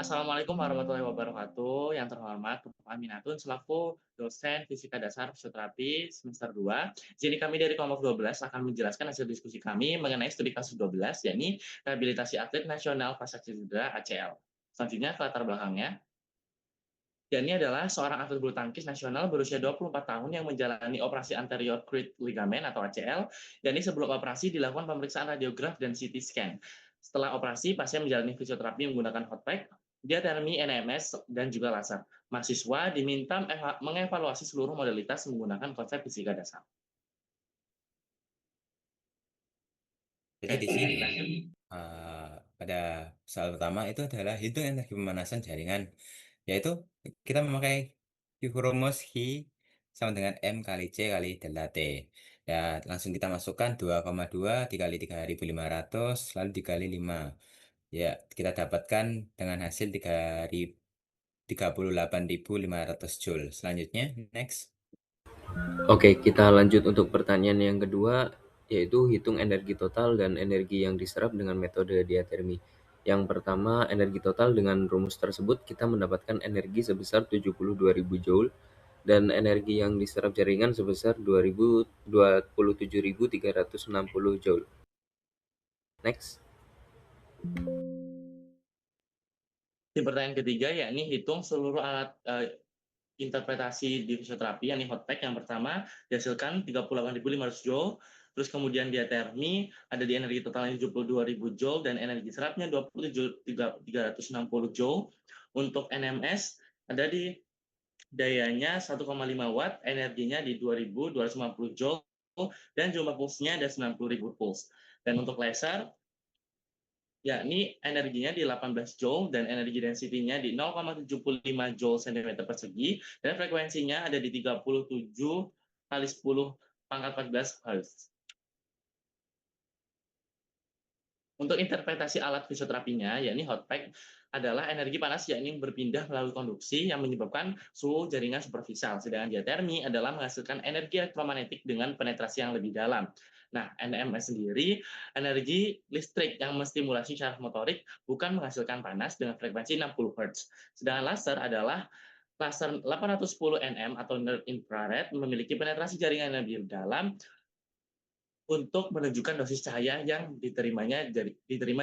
Assalamualaikum warahmatullahi wabarakatuh. Yang terhormat Bapak Aminatun selaku dosen Fisika Dasar Fisioterapi semester 2. Jadi kami dari kelompok 12 akan menjelaskan hasil diskusi kami mengenai studi kasus 12, yakni rehabilitasi atlet nasional pasca cedera ACL. Selanjutnya ke latar belakangnya. Yani adalah seorang atlet bulu tangkis nasional berusia 24 tahun yang menjalani operasi anterior cruciate ligament atau ACL, yakni sebelum operasi dilakukan pemeriksaan radiograf dan CT scan. Setelah operasi, pasien menjalani fisioterapi menggunakan hot pack, diatermi, NMS, dan juga laser. Mahasiswa diminta mengevaluasi seluruh modalitas menggunakan konsep fisika dasar. Jadi Oke, di sini lanjut. pada soal pertama itu adalah hitung energi pemanasan jaringan, yaitu kita memakai rumus Hi sama dengan M kali C kali delta T. Ya, langsung kita masukkan 2,2 dikali 3.500 lalu dikali 5. Ya, kita dapatkan dengan hasil 38.500 Joule. Selanjutnya, next. Oke, kita lanjut untuk pertanyaan yang kedua, yaitu hitung energi total dan energi yang diserap dengan metode diatermi. Yang pertama, energi total dengan rumus tersebut kita mendapatkan energi sebesar 72.000 Joule dan energi yang diserap jaringan sebesar 27.360 Joule. Next. Di pertanyaan ketiga, yakni hitung seluruh alat interpretasi di fisioterapi, yakni hot pack. Yang pertama dihasilkan 38.500 joule, terus kemudian diatermi ada di energi totalnya 72.000 joule dan energi serapnya 27.360 joule. Untuk NMS ada di dayanya 1,5 watt, energinya di 2.250 joule, dan jumlah pulsnya ada 90.000 puls. Dan untuk laser, yakni energinya di 18 joule dan energi density-nya di 0,75 joule cm persegi dan frekuensinya ada di 37 kali 10 pangkat 14 Hz. Untuk interpretasi alat fisioterapinya, yakni hot pack adalah energi panas yakni berpindah melalui konduksi yang menyebabkan suhu jaringan superficial. Sedangkan diatermi adalah menghasilkan energi elektromagnetik dengan penetrasi yang lebih dalam. Nah, NMS sendiri energi listrik yang menstimulasi syaraf motorik, bukan menghasilkan panas dengan frekuensi 60 Hz. Sedangkan laser adalah laser 810 nm atau near infrared memiliki penetrasi jaringan yang lebih dalam untuk menunjukkan dosis cahaya yang diterima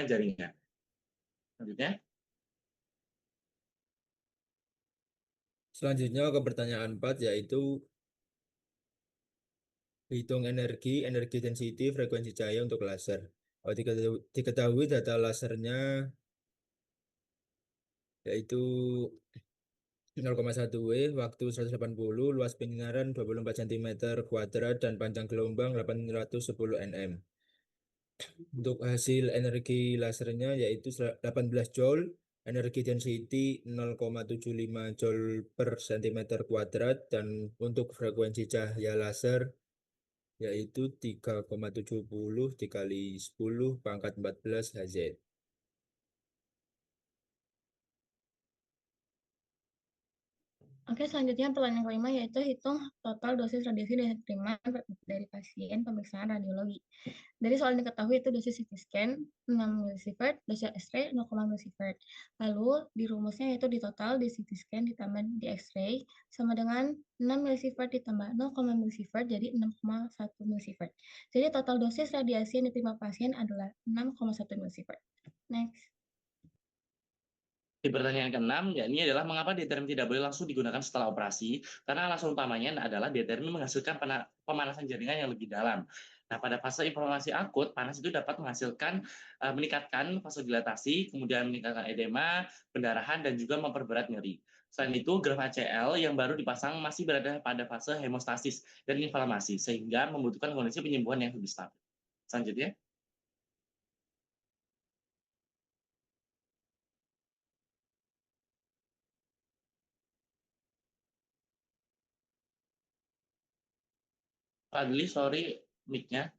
jaringan. Selanjutnya, Selanjutnya ke pertanyaan 4, yaitu hitung energi density, frekuensi cahaya untuk laser. Diketahui data lasernya yaitu 0,1 W, waktu 180, luas penyinaran 24 cm kuadrat, dan panjang gelombang 810 nm. Untuk hasil energi lasernya yaitu 18 joule, energi density 0,75 joule per cm kuadrat, dan untuk frekuensi cahaya laser yaitu 3,70 dikali 10 pangkat 14 Hz. Oke, selanjutnya pertanyaan kelima yaitu hitung total dosis radiasi yang diterima dari pasien pemeriksaan radiologi. Dari soal yang diketahui itu dosis CT scan 6 mSv, dosis X-ray 0, mSv. Lalu di rumusnya yaitu di total di CT scan ditambah di X-ray sama dengan 6 mSv ditambah 0, mSv jadi 6,1 mSv. Jadi total dosis radiasi yang diterima pasien adalah 6,1 mSv. Next. di pertanyaan ke-6, yakni adalah mengapa diatermi tidak boleh langsung digunakan setelah operasi? Karena alasan utamanya adalah diatermi menghasilkan pemanasan jaringan yang lebih dalam. Nah, pada fase inflamasi akut, panas itu dapat menghasilkan meningkatkan vasodilatasi, kemudian meningkatkan edema, pendarahan, dan juga memperberat nyeri. Selain itu, graf ACL yang baru dipasang masih berada pada fase hemostasis dan inflamasi, sehingga membutuhkan kondisi penyembuhan yang lebih stabil. Selanjutnya. Fadli, sorry, mic-nya.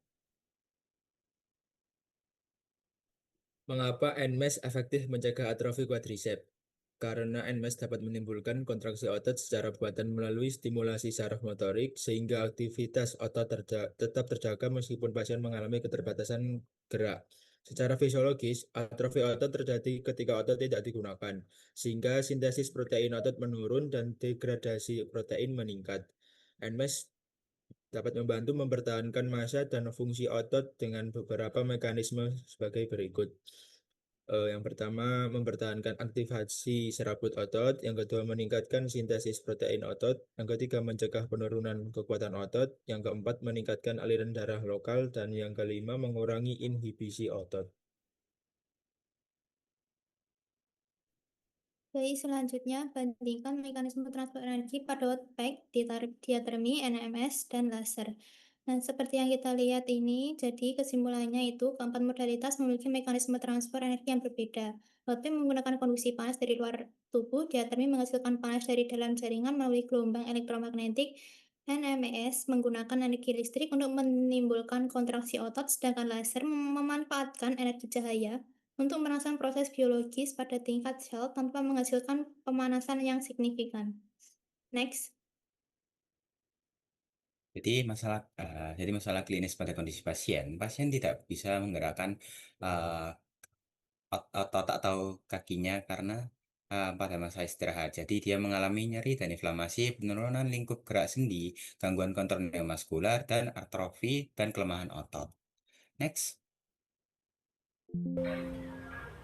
Mengapa NMES efektif mencegah atrofi quadricep? Karena NMES dapat menimbulkan kontraksi otot secara buatan melalui stimulasi saraf motorik, sehingga aktivitas otot tetap terjaga meskipun pasien mengalami keterbatasan gerak. Secara fisiologis, atrofi otot terjadi ketika otot tidak digunakan, sehingga sintesis protein otot menurun dan degradasi protein meningkat. NMAS dapat membantu mempertahankan massa dan fungsi otot dengan beberapa mekanisme sebagai berikut. Yang pertama, mempertahankan aktivasi serabut otot. Yang kedua, meningkatkan sintesis protein otot. Yang ketiga, mencegah penurunan kekuatan otot. Yang keempat, meningkatkan aliran darah lokal. Dan yang kelima, mengurangi inhibisi otot. Baik, selanjutnya bandingkan mekanisme transfer energi pada Wattpik, diatermi, NMS, dan laser. Nah, seperti yang kita lihat ini, jadi kesimpulannya itu keempat modalitas memiliki mekanisme transfer energi yang berbeda. Wattpik menggunakan konduksi panas dari luar tubuh, diatermi menghasilkan panas dari dalam jaringan melalui gelombang elektromagnetik. NMS menggunakan energi listrik untuk menimbulkan kontraksi otot, sedangkan laser memanfaatkan energi cahaya untuk merangsang proses biologis pada tingkat sel tanpa menghasilkan pemanasan yang signifikan. Next. Jadi masalah klinis pada kondisi pasien tidak bisa menggerakkan otot atau kakinya karena pada masa istirahat. Jadi dia mengalami nyeri dan inflamasi, penurunan lingkup gerak sendi, gangguan kontrol neuromuskular, dan atrofi dan kelemahan otot. Next.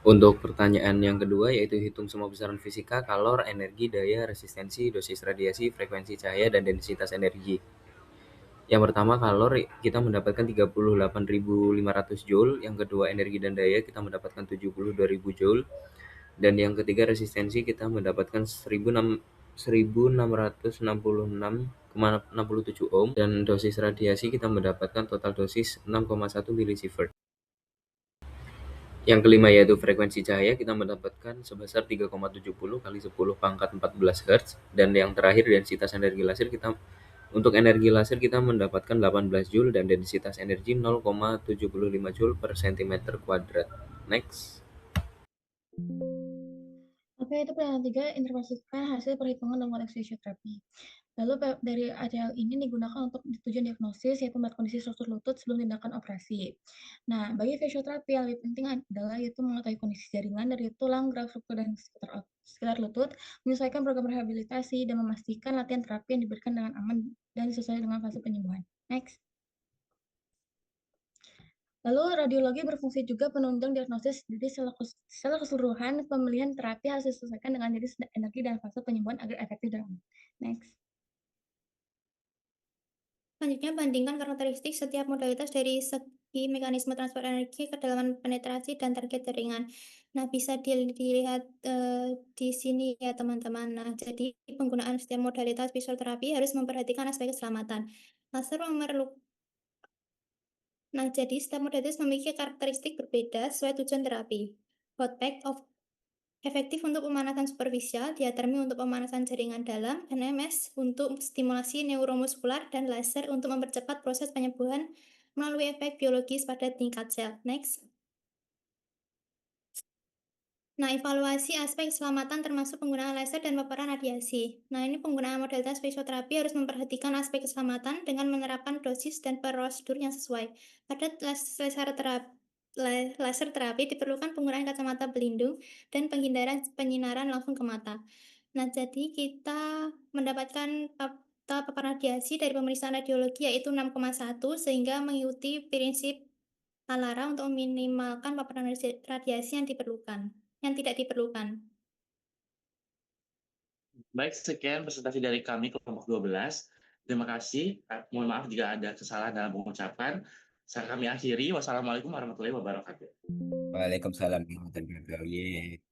Untuk pertanyaan yang kedua yaitu hitung semua besaran fisika, kalor, energi, daya, resistensi, dosis radiasi, frekuensi cahaya, dan densitas energi. Yang pertama kalor kita mendapatkan 38.500 Joule, yang kedua energi dan daya kita mendapatkan 72.000 Joule, dan yang ketiga resistensi kita mendapatkan 1666,67 ohm, dan dosis radiasi kita mendapatkan total dosis 6,1 milisievert. Yang kelima yaitu frekuensi cahaya kita mendapatkan sebesar 3,70 kali 10 pangkat 14 Hz, dan yang terakhir densitas energi laser untuk energi laser kita mendapatkan 18 Joule dan densitas energi 0,75 Joule per cm kuadrat. Next. Oke, itu pertanyaan 3, interpretasikan hasil perhitungan dalam konteks fisioterapi. Lalu dari ACL ini digunakan untuk tujuan diagnosis, yaitu melihat kondisi struktur lutut sebelum tindakan operasi. Nah, bagi fisioterapi yang lebih penting adalah yaitu mengetahui kondisi jaringan dari tulang, gerak struktur dan sekitar lutut, menyesuaikan program rehabilitasi, dan memastikan latihan terapi yang diberikan dengan aman dan sesuai dengan fase penyembuhan. Next. Lalu radiologi berfungsi juga penunjang diagnosis, jadi secara keseluruhan pemilihan terapi harus disesuaikan dengan jenis energi dan fase penyembuhan agar efektif dan aman. Next. Selanjutnya, bandingkan karakteristik setiap modalitas dari segi mekanisme transfer energi, kedalaman penetrasi, dan target jaringan. Nah, bisa dilihat di sini ya teman-teman. Nah, jadi penggunaan setiap modalitas fisioterapi harus memperhatikan aspek keselamatan. Laser Nah, jadi setiap modalitas memiliki karakteristik berbeda sesuai tujuan terapi. Wattpik efektif untuk pemanasan superficial, diatermi untuk pemanasan jaringan dalam, NMS untuk stimulasi neuromuskular, dan laser untuk mempercepat proses penyembuhan melalui efek biologis pada tingkat sel. Next. Nah, evaluasi aspek keselamatan termasuk penggunaan laser dan paparan radiasi. Nah, ini penggunaan modalitas fisioterapi harus memperhatikan aspek keselamatan dengan menerapkan dosis dan prosedur yang sesuai. Pada laser terapi diperlukan penggunaan kacamata pelindung dan penghindaran penyinaran langsung ke mata. Nah, jadi kita mendapatkan paparan radiasi dari pemeriksaan radiologi yaitu 6,1 sehingga mengikuti prinsip Alara untuk meminimalkan paparan radiasi yang tidak diperlukan. Baik, sekian presentasi dari kami kelompok 12. Terima kasih. Mohon maaf jika ada kesalahan dalam pengucapan. Kami akhiri. Wassalamualaikum warahmatullahi wabarakatuh. Waalaikumsalam warahmatullahi wabarakatuh.